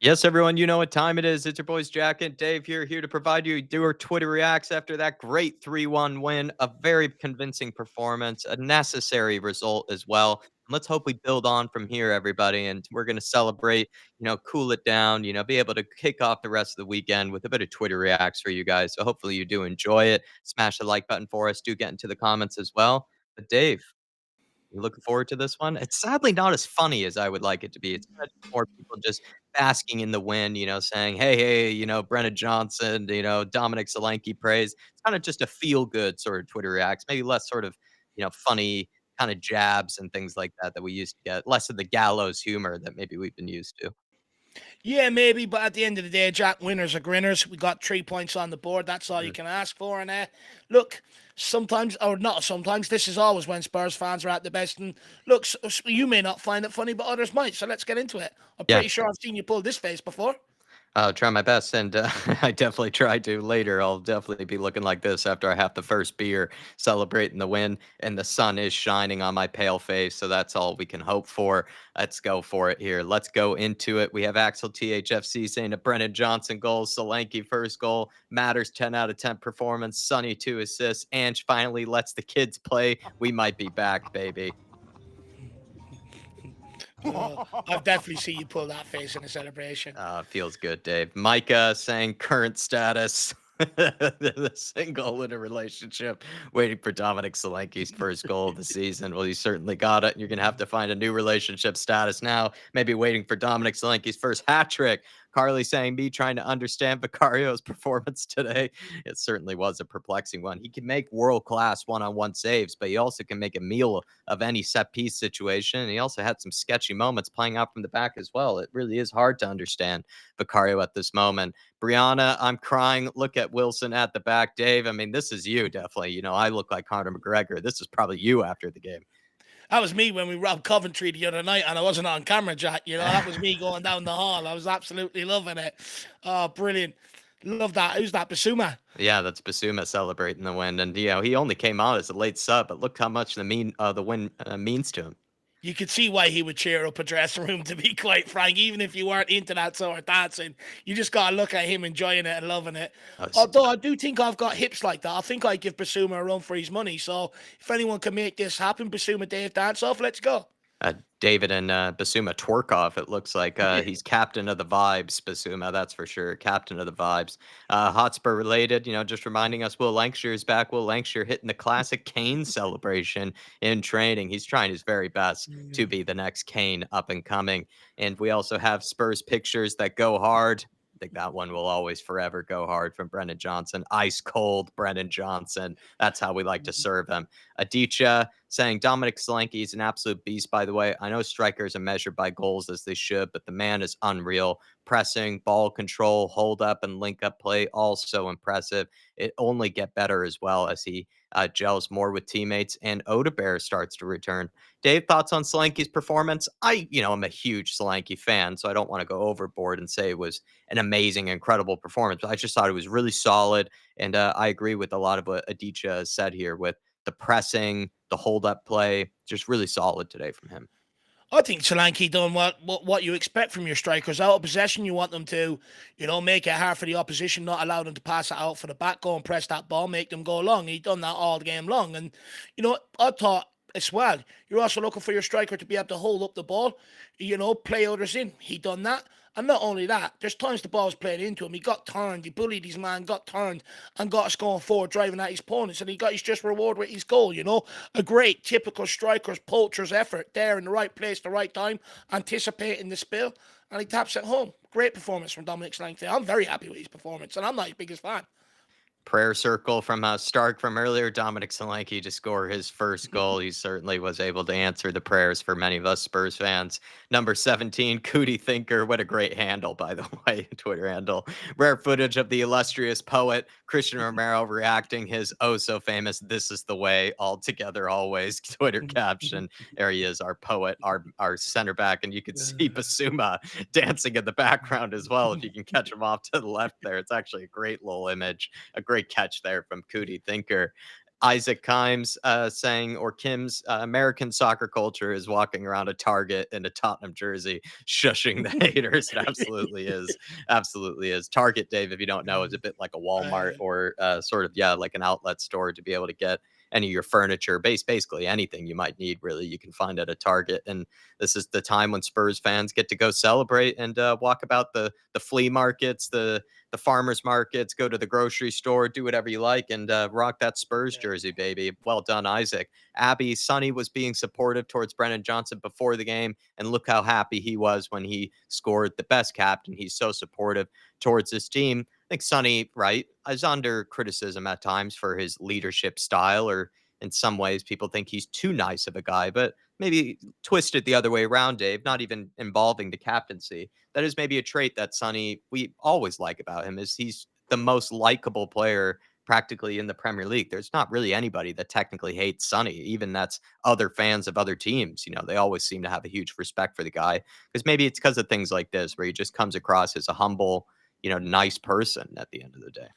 Yes, everyone, you know what time it is. It's your boys Jack and Dave here to provide you your Twitter reacts after that great 3-1 win, a very convincing performance, a necessary result as well. And let's hope we build on from here, everybody. And we're going to celebrate, cool it down, be able to kick off the rest of the weekend with a bit of Twitter reacts for you guys. So hopefully you do enjoy it. Smash the like button for us. Do get into the comments as well. But Dave, you looking forward to this one? It's sadly not as funny as I would like it to be. It's kinda more people just basking in the win, saying, "Hey, hey, Brennan Johnson, Dominic Solanke praise." It's kinda just a feel good sort of Twitter reacts, maybe less sort of, funny kinda jabs and things like that that we used to get, less of the gallows humor that maybe we've been used to. Yeah, maybe, but at the end of the day, Jack, winners are grinners. We got 3 points on the board. That's all you Mm. can ask for. And look, sometimes, or not sometimes, this is always when Spurs fans are at the best. And look, you may not find it funny, but others might. So let's get into it. I'm Yeah. pretty sure I've seen you pull this face before. I'll try my best, and, I definitely try to later. I'll definitely be looking like this after I have the first beer, celebrating the win, and the sun is shining on my pale face, so that's all we can hope for. Let's go for it here. Let's go into it. We have Axel THFC saying a Brennan Johnson goal, Solanke first goal, Matters 10 out of 10 performance, Sonny 2 assists, Ange finally lets the kids play. We might be back, baby. I've definitely seen you pull that face in a celebration. Feels good, Dave. Micah saying current status. The single in a relationship, waiting for Dominic Solanke's first goal of the season. Well, you certainly got it. You're going to have to find a new relationship status now. Maybe waiting for Dominic Solanke's first hat trick. Carly saying, me trying to understand Vicario's performance today. It certainly was a perplexing one. He can make world class one on one saves, but he also can make a meal of any set piece situation. And he also had some sketchy moments playing out from the back as well. It really is hard to understand Vicario at this moment. Brianna, I'm crying. Look at Wilson at the back. Dave, I mean, this is you definitely. I look like Conor McGregor. This is probably you after the game. That was me when we robbed Coventry the other night, and I wasn't on camera, Jack. That was me going down the hall. I was absolutely loving it. Oh, brilliant. Love that. Who's that? Basuma. Yeah, that's Basuma celebrating the win. And, he only came on as a late sub, but look how much the win means to him. You could see why he would cheer up a dressing room, to be quite frank, even if you weren't into that sort of dancing. You just got to look at him enjoying it and loving it. Uh, Although I do think I've got hips like that. I think I'd give Basuma a run for his money. So if anyone can make this happen, Basuma Dave dance off, let's go. David and Basuma twerk off. It looks like he's captain of the vibes, Basuma. That's for sure. Captain of the vibes. Hotspur related, just reminding us Will Lancashire is back. Will Lancashire hitting the classic Kane celebration in training. He's trying his very best to be the next Kane up and coming. And we also have Spurs pictures that go hard. I think that one will always forever go hard from Brennan Johnson. Ice cold Brennan Johnson. That's how we like to serve him. Adichia saying Dominic Solanke is an absolute beast, by the way. I know strikers are measured by goals as they should, but the man is unreal. Pressing, ball control, hold up, and link up play, all so impressive. It only get better as well as he gels more with teammates and Odebear starts to return. Dave, thoughts on Solanke's performance? I'm a huge Solanke fan, so I don't want to go overboard and say it was an amazing, incredible performance. But I just thought it was really solid, and I agree with a lot of what Adichia said here with the pressing, the hold up play, just really solid today from him. I think Solanke done what you expect from your strikers. Out of possession, you want them to, make it hard for the opposition, not allow them to pass it out for the back, go and press that ball, make them go long. He done that all game long. And, I thought as well, you're also looking for your striker to be able to hold up the ball, play others in. He done that. And not only that, there's times the ball was played into him. He got turned, he bullied his man, got turned, and got us going forward, driving at his opponents, and he got his just reward with his goal. A great typical striker's poacher's effort there in the right place, the right time, anticipating the spill, and he taps it home. Great performance from Dominic Solanke. I'm very happy with his performance, and I'm not his biggest fan. Prayer circle from Stark from earlier. Dominic Solanke to score his first goal. He certainly was able to answer the prayers for many of us Spurs fans. Number 17, Cootie Thinker. What a great handle, by the way, Twitter handle. Rare footage of the illustrious poet Christian Romero reacting his oh so famous "This is the way" all together always Twitter caption. There he is, our poet, our center back, and you can see Basuma dancing in the background as well. If you can catch him off to the left there, it's actually a great little image, a great catch there from Cootie Thinker. Isaac Kimes saying, or Kim's American soccer culture is walking around a Target in a Tottenham jersey, shushing the haters. It absolutely is. Absolutely is. Target, Dave, if you don't know, is a bit like a Walmart Uh, or sort of, yeah, like an outlet store to be able to get any of your furniture, basically anything you might need, really, you can find at a Target. And this is the time when Spurs fans get to go celebrate and walk about the flea markets, the farmers markets, go to the grocery store, do whatever you like, and rock that Spurs jersey, baby. Well done, Isaac. Abby, Sonny was being supportive towards Brennan Johnson before the game, and look how happy he was when he scored. The best captain. He's so supportive towards his team. I think Sonny, right, is under criticism at times for his leadership style, or in some ways, people think he's too nice of a guy, but maybe twist it the other way around, Dave, not even involving the captaincy. That is maybe a trait that Sonny we always like about him is he's the most likable player practically in the Premier League. There's not really anybody that technically hates Sonny, even that's other fans of other teams. They always seem to have a huge respect for the guy because maybe it's because of things like this where he just comes across as a humble, nice person at the end of the day.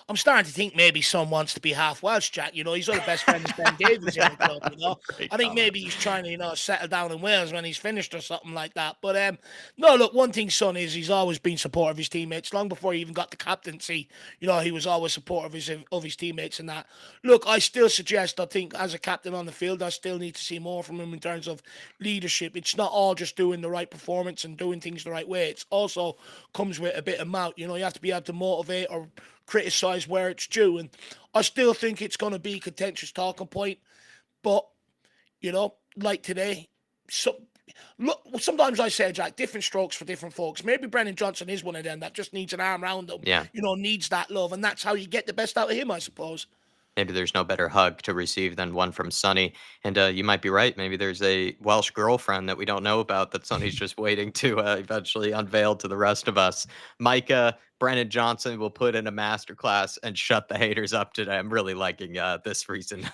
I'm starting to think maybe Son wants to be half Welsh, Jack. He's got a best friend is Ben Davies in the club. Great I think comment. maybe he's trying to, settle down in Wales when he's finished or something like that. But no, look, one thing, Son, is he's always been supportive of his teammates. Long before he even got the captaincy, he was always supportive of his teammates and that. Look, I still suggest, I think, as a captain on the field, I still need to see more from him in terms of leadership. It's not all just doing the right performance and doing things the right way. It's also comes with a bit of mouth. You have to be able to motivate or criticize where it's due. And I still think it's going to be a contentious talking point. But, like today, so, look, sometimes I say, Jack, different strokes for different folks. Maybe Brennan Johnson is one of them that just needs an arm around him, Yeah. needs that love. And that's how you get the best out of him, I suppose. Maybe there's no better hug to receive than one from Sonny. And you might be right. Maybe there's a Welsh girlfriend that we don't know about that Sonny's just waiting to eventually unveil to the rest of us. Micah, Brennan Johnson will put in a masterclass and shut the haters up today. I'm really liking this recent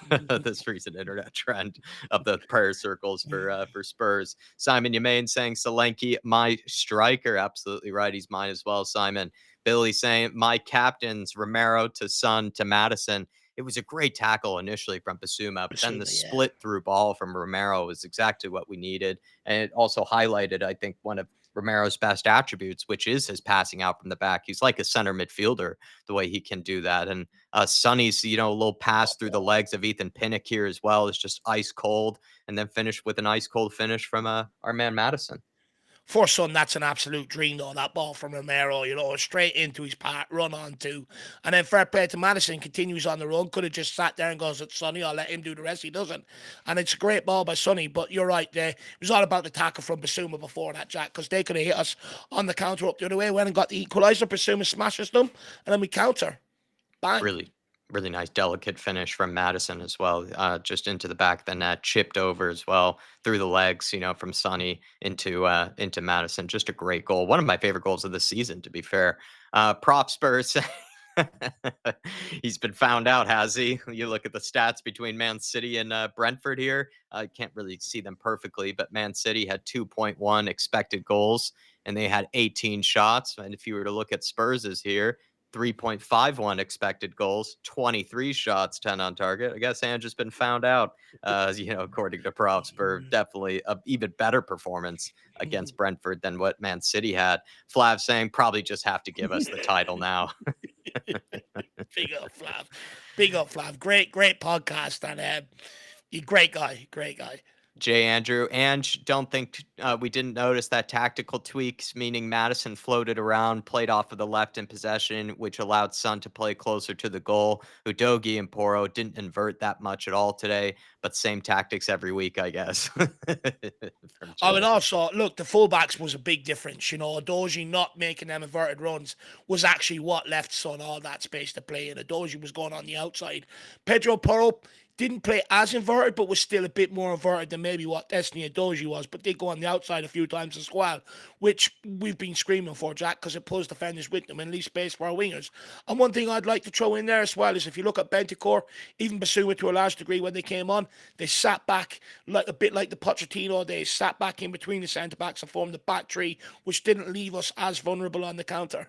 this recent internet trend of the prayer circles for Spurs. Simon Yemain saying Solanke, my striker. Absolutely right. He's mine as well, Simon. Billy saying my captains, Romero to Son to Maddison. It was a great tackle initially from Basuma, but then the Basuma, yeah. split through ball from Romero was exactly what we needed. And it also highlighted, I think, one of Romero's best attributes, which is his passing out from the back. He's like a center midfielder, the way he can do that. And Sonny's, a little pass through the legs of Ethan Pinnock here as well is just ice cold, and then finished with an ice cold finish from our man Maddison. For Son, that's an absolute dream, though. That ball from Romero, straight into his part, run on to. And then fair play to Maddison, continues on the run. Could have just sat there and goes, it's Sonny, I'll let him do the rest. He doesn't. And it's a great ball by Sonny, but you're right there. It was all about the tackle from Basuma before that, Jack, because they could have hit us on the counter up the other way, went and got the equaliser. Basuma smashes them, and then we counter. Bang. Really, really nice, delicate finish from Maddison as well. Just into the back of the net, chipped over as well through the legs. From Sonny into Maddison. Just a great goal. One of my favorite goals of the season, to be fair. Prop Spurs. He's been found out, has he? You look at the stats between Man City and Brentford here. I can't really see them perfectly, but Man City had 2.1 expected goals and they had 18 shots. And if you were to look at Spurs's here, 3.51 expected goals, 23 shots, 10 on target. I guess Ange has been found out, according to props, for definitely a even better performance against Brentford than what Man City had. Flav saying probably just have to give us the title now. Big up, Flav. Big up, Flav. Great, great podcast. And you great guy. Great guy. Jay Andrew, and don't think we didn't notice that tactical tweaks, meaning Maddison floated around, played off of the left in possession, which allowed Son to play closer to the goal. Udogi and Poro didn't invert that much at all today, but same tactics every week, I guess. From I would Jay. also look, the fullbacks was a big difference. Doji not making them inverted runs was actually what left Son all that space to play in. Doji was going on the outside. Pedro Porro didn't play as inverted, but was still a bit more inverted than maybe what Destiny Doji was, but did go on the outside a few times as well, which we've been screaming for, Jack, because it pulls defenders with them and leaves space for our wingers. And one thing I'd like to throw in there as well is if you look at Bentancur, even Basuma to a large degree when they came on, they sat back like a bit like the Pochettino days, sat back in between the centre backs and formed the back three, which didn't leave us as vulnerable on the counter.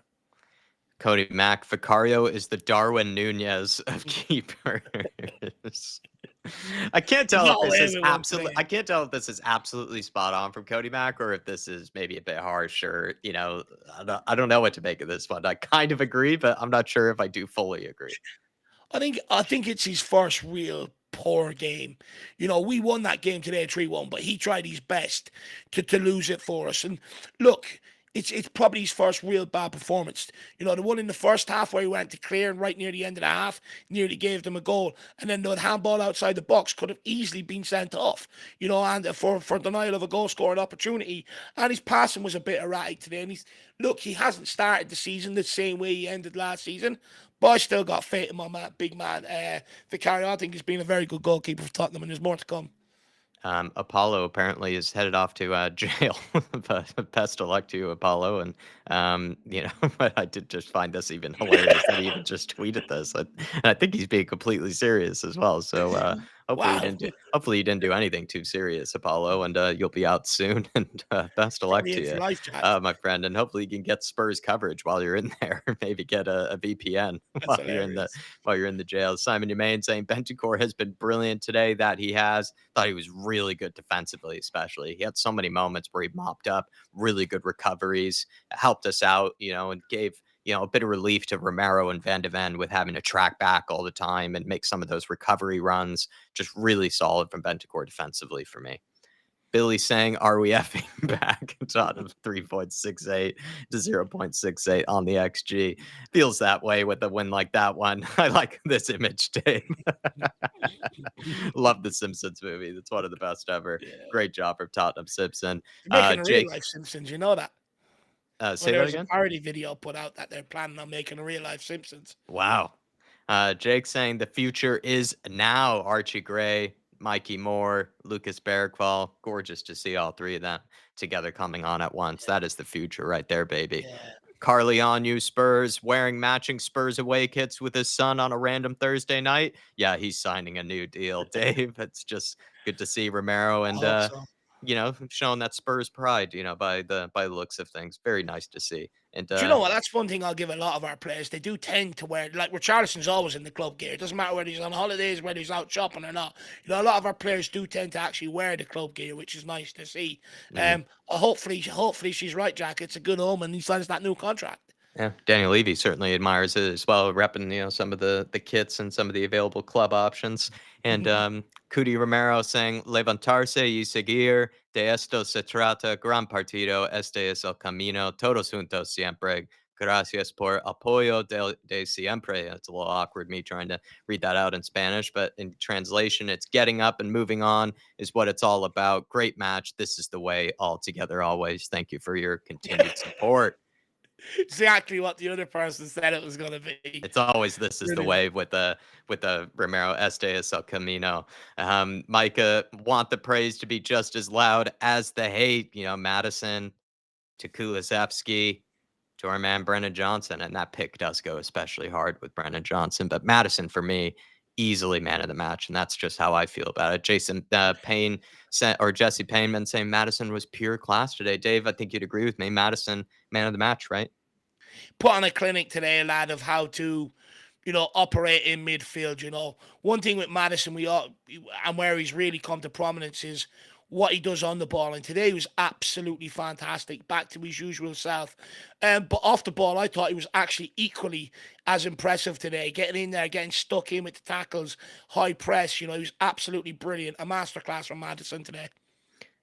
Cody Mack, Vicario is the Darwin Nunez of keepers. I can't He tell if got this away is with one absolutely. today. I can't tell if this is absolutely spot on from Cody Mack or if this is maybe a bit harsh or I don't know what to make of this one. I kind of agree, but I'm not sure if I do fully agree. I think it's his first real poor game. We won that game today 3-1, but he tried his best to lose it for us. And look, it's probably his first real bad performance. The one in the first half where he went to clear and right near the end of the half, nearly gave them a goal. And then the handball outside the box could have easily been sent off, and for denial of a goal scoring opportunity. And his passing was a bit erratic today. And he hasn't started the season the same way he ended last season. But I still got faith in my man, big man. Vicario, I think he's been a very good goalkeeper for Tottenham, and there's more to come. Apollo apparently is headed off to jail. But best of luck to you, Apollo. And but I did just find this even hilarious that he even just tweeted this. And I think he's being completely serious as well. So Wow. hopefully he didn't do anything too serious, Apollo, and you'll be out soon. And best of luck Probably to in for you, life, Jack. my friend. And hopefully you can get Spurs coverage while you're in there. Maybe get a VPN That's hilarious. while you're in the jail. Simon Humane saying Bentancur has been brilliant today. That he has. Thought he was really good defensively, especially. He had so many moments where he mopped up, really good recoveries, helped us out, and gave a bit of relief to Romero and Van de Ven with having to track back all the time and make some of those recovery runs. Just really solid from Bentancur defensively for me. Billy saying, "Are we effing back?" Out of 3.68 to 0.68 on the XG. Feels that way with a win like that one. I like this image, Dave. Love the Simpsons movie. That's one of the best ever. Yeah. Great job from Tottenham Simpson. They're making a real Jake, life Simpsons, you know that? Or say there that was a again. parody video put out that they're planning on making a real life Simpsons. Wow. Jake saying the future is now. Archie Gray, Mikey Moore, Lucas Bergval. Gorgeous to see all three of them together coming on at once. That is the future right there, baby. Yeah. Carly on you Spurs wearing matching Spurs away kits with his son on a random Thursday night. Yeah, he's signing a new deal, Dave. It's just good to see Romero I and hope so. showing that Spurs pride, by the looks of things. Very nice to see. And Do you know what? That's one thing I'll give a lot of our players. They do tend to wear, like Richarlison's always in the club gear. It doesn't matter whether he's on holidays, whether he's out shopping or not. A lot of our players do tend to actually wear the club gear, which is nice to see. mhm. Hopefully she's right, Jack. It's a good omen. He signs that new contract. Yeah, Daniel Levy certainly admires it as well, repping some of the kits and some of the available club options. And Cudi Romero saying levantarse y seguir de esto se trata gran partido este es el camino todos juntos siempre. Gracias por apoyo de siempre. It's a little awkward me trying to read that out in Spanish, but in translation, it's getting up and moving on is what it's all about. Great match. This is the way all together always. Thank you for your continued support. Exactly what the other person said it was going to be. It's always this is the Brilliant. way with the Romero Este es el camino. Micah want the praise to be just as loud as the hate. Maddison to Kulisevsky to our man Brennan Johnson, and that pick does go especially hard with Brennan Johnson. But Maddison for me, easily man of the match, and that's just how I feel about it. Jason Payne sent or Jesse Payneman saying Maddison was pure class today. Dave, I think you'd agree with me. Maddison, man of the match, right? Put on a clinic today, lad, of how to, operate in midfield. One thing with Maddison, and where he's really come to prominence is what he does on the ball. And today was absolutely fantastic, back to his usual self. But off the ball, I thought he was actually equally as impressive today, getting in there, getting stuck in with the tackles, high press. He was absolutely brilliant. A masterclass from Maddison today.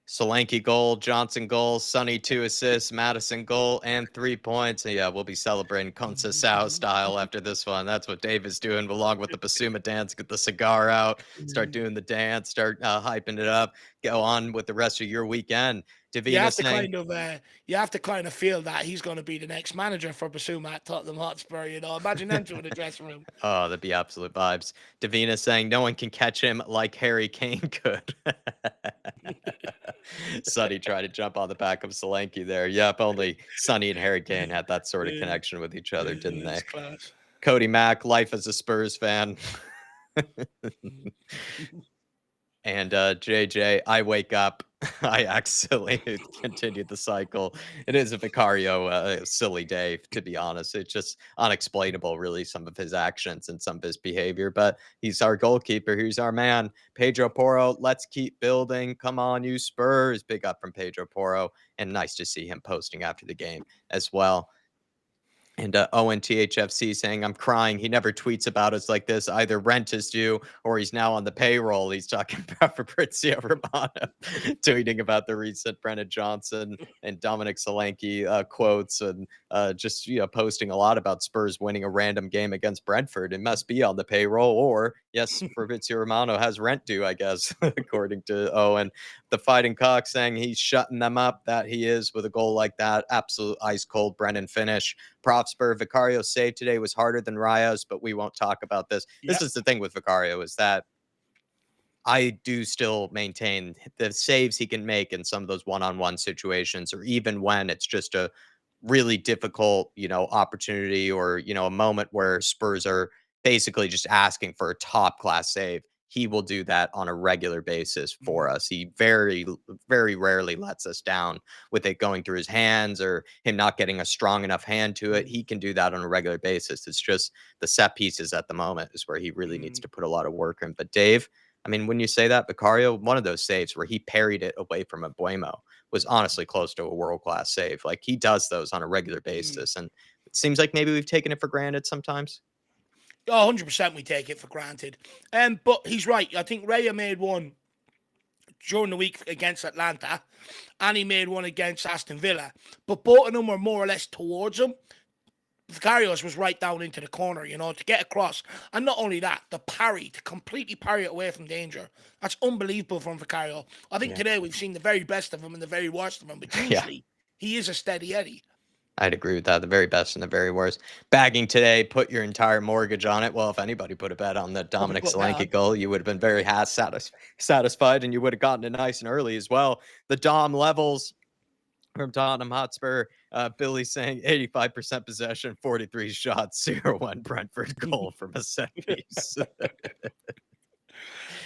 Solanke goal, Johnson goal, Sonny 2 assists, Maddison goal, and 3 points. And yeah, we'll be celebrating Conceição style after this one. That's what Dave is doing, along with the Basuma dance. Get the cigar out, start doing the dance, start hyping it up. Go on with the rest of your weekend. you Davina have to saying, kind of you have to kind of feel that he's going to be the next manager for Basuma at Tottenham Hotspur. Imagine them two in the dressing room. oh, that'd be absolute vibes. Davina saying, no one can catch him like Harry Kane could. Sonny tried to jump on the back of Solanke there. Yep, only Sonny and Harry Kane had that sort of Yeah, connection with each other, didn't it's they? class. Cody Mack, life as a Spurs fan. And JJ, I wake up. I accidentally continued the cycle. It is a Vicario silly day, to be honest. It's just unexplainable, really, some of his actions and some of his behavior. But he's our goalkeeper. He's our man, Pedro Porro. Let's keep building. Come on, you Spurs. Big up from Pedro Porro. And nice to see him posting after the game as well. And Owen THFC saying, I'm crying. He never tweets about us like this. Either rent is due or he's now on the payroll. He's talking about Fabrizio Romano, tweeting about the recent Brennan Johnson and Dominic Solanke quotes and just, posting a lot about Spurs winning a random game against Brentford. It must be on the payroll. Or, yes, Fabrizio Romano has rent due, I guess, according to Owen. The Fighting Cock saying he's shutting them up, that he is with a goal like that. Absolute ice cold Brennan finish. Spur. Vicario's save today was harder than Rayo's, but we won't talk about this. This Yep. is the thing with Vicario, is that I do still maintain the saves he can make in some of those one-on-one situations, or even when it's just a really difficult, opportunity, or, a moment where Spurs are basically just asking for a top class save. He will do that on a regular basis for Mhm. us. He very, very rarely lets us down with it going through his hands or him not getting a strong enough hand to it. Mhm. He can do that on a regular basis. It's just the set pieces at the moment is where he really needs Mhm. to put a lot of work in. But Dave, I mean, when you say that, Vicario, one of those saves where he parried it away from a Buemo was honestly close to a world class save. Like, he does those on a regular Mhm. basis, and it seems like maybe we've taken it for granted sometimes. Oh, 100% we take it for granted. But he's right. I think Raya made one during the week against Atlanta, and he made one against Aston Villa. But both of them were more or less towards him. Vicarios was right down into the corner, to get across. And not only that, the parry, to completely parry it away from danger. That's unbelievable from Vicario. I think Yeah. today we've seen the very best of him and the very worst of him, but Yeah. usually he is a steady Eddie. I'd agree with that. The very best and the very worst. Bagging today, put your entire mortgage on it. Well, if anybody put a bet on the What we Dominic put that Solanke on. goal, you would have been very satisfied, and you would have gotten it nice and early as well. The Dom levels from Tottenham Hotspur. Billy saying 85% possession, 43 shots, 0-1 Brentford goal from a set piece.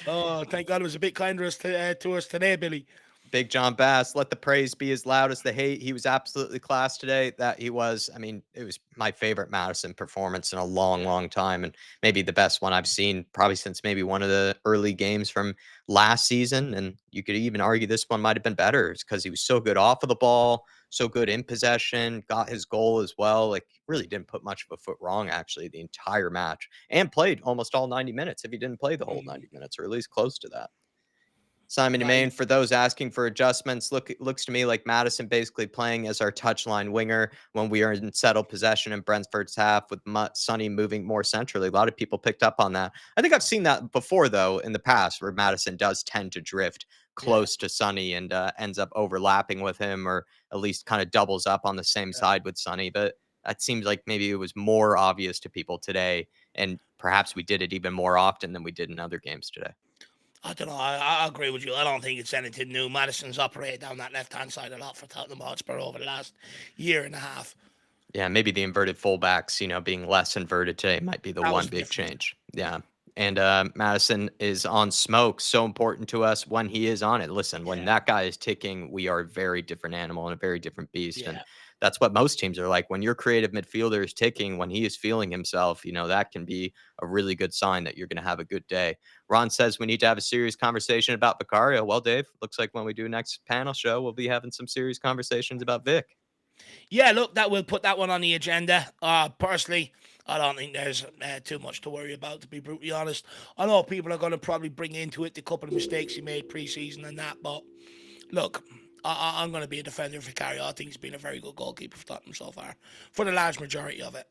Oh, thank God it was a bit kinder to us today, Billy. Big John Bass, let the praise be as loud as the hate. He was absolutely class today. That he was. I mean, it was my favorite Maddison performance in a long, Yeah. long time, and maybe the best one I've seen probably since maybe one of the early games from last season. And you could even argue this one might have been better because he was so good off of the ball, so good in possession, got his goal as well. Like, really didn't put much of a foot wrong actually the entire match, and played almost all 90 minutes if he didn't play the whole Mm, 90 minutes, or at least close to that. Simon right. Main, for those asking for adjustments, looks to me like Maddison basically playing as our touchline winger when we are in settled possession in Brentford's half, with Sonny moving more centrally. A lot of people picked up on that. I think I've seen that before, though, in the past, where Maddison does tend to drift Yeah. close to Sonny and ends up overlapping with him, or at least kind of doubles up on the same Yeah. side with Sonny. But that seems like maybe it was more obvious to people today, and perhaps we did it even more often than we did in other games today. I don't know. I agree with you. I don't think it's anything new. Madison's operated down that left hand side a lot for Tottenham Hotspur over the last year and a half. Yeah, maybe the inverted fullbacks, being less inverted today might be the That one was big different. change. Yeah. And Madison is on smoke. So important to us when he is on it. Listen, when Yeah. that guy is ticking, we are a very different animal and a very different beast. And Yeah. that's what most teams are like. When your creative midfielder is ticking, when he is feeling himself, that can be a really good sign that you're going to have a good day. Ron says we need to have a serious conversation about Vicario. Well, Dave, looks like when we do next panel show, we'll be having some serious conversations about Vic. Yeah, look, that will put that one on the agenda. Personally, I don't think there's too much to worry about, to be brutally honest. I know people are going to probably bring into it the couple of mistakes he made pre-season and that, but look, I'm going to be a defender of Vicario. I think he's been a very good goalkeeper for Tottenham so far, for the large majority of it.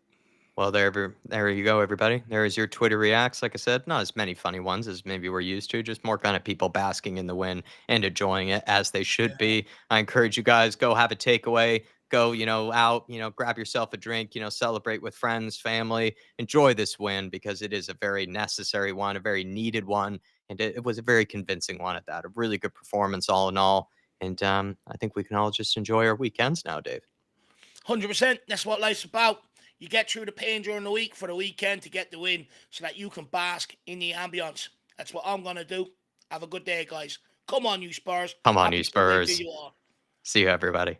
Well, there you go, everybody. There is your Twitter reacts. Like I said, not as many funny ones as maybe we're used to, just more kind of people basking in the win and enjoying it as they should Yeah. be. I encourage you guys, go have a takeaway, go, out, grab yourself a drink, celebrate with friends, family, enjoy this win, because it is a very necessary one, a very needed one, and it was a very convincing one at that. A really good performance all in all. And I think we can all just enjoy our weekends now, Dave. 100%. That's what life's about. You get through the pain during the week for the weekend to get the win so that you can bask in the ambience. That's what I'm going to do. Have a good day, guys. Come on, you Spurs. Come on, Happy you Sunday to Spurs. you all. See you, everybody.